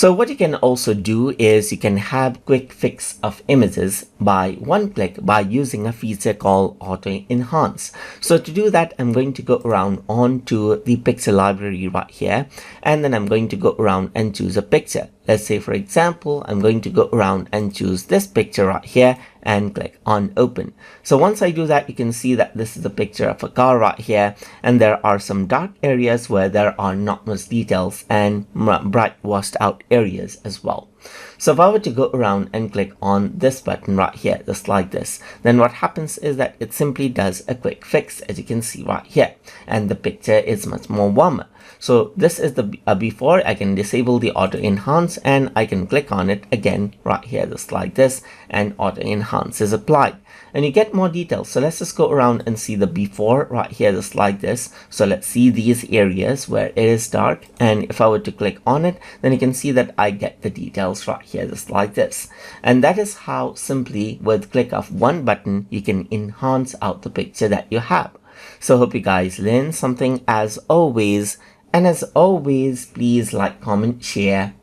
So what you can also do is you can have quick fix of images by one click by using a feature called Auto Enhance. So to do that, I'm going to go around onto the picture library right here, and then I'm going to go around and choose a picture. Let's say, for example, I'm going to go around and choose this picture right here and click on open. So once I do that, you can see that this is a picture of a car right here, and there are some dark areas where there are not much details and bright washed out areas as well. So if I were to go around and click on this button right here, just like this, then what happens is that it simply does a quick fix, as you can see right here, and the picture is much more warmer. So this is the before. I can disable the auto enhance and I can click on it again right here, just like this, and auto enhance is applied and you get more details. So let's just go around and see the before right here, just like this. So let's see these areas where it is dark, and if I were to click on it, then you can see that I get the details right here, just like this. And that is how simply with click of one button you can enhance out the picture that you have. So hope you guys learned something as always. And as always, please like, comment, share,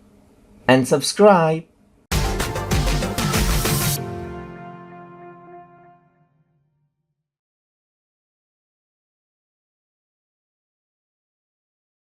and subscribe.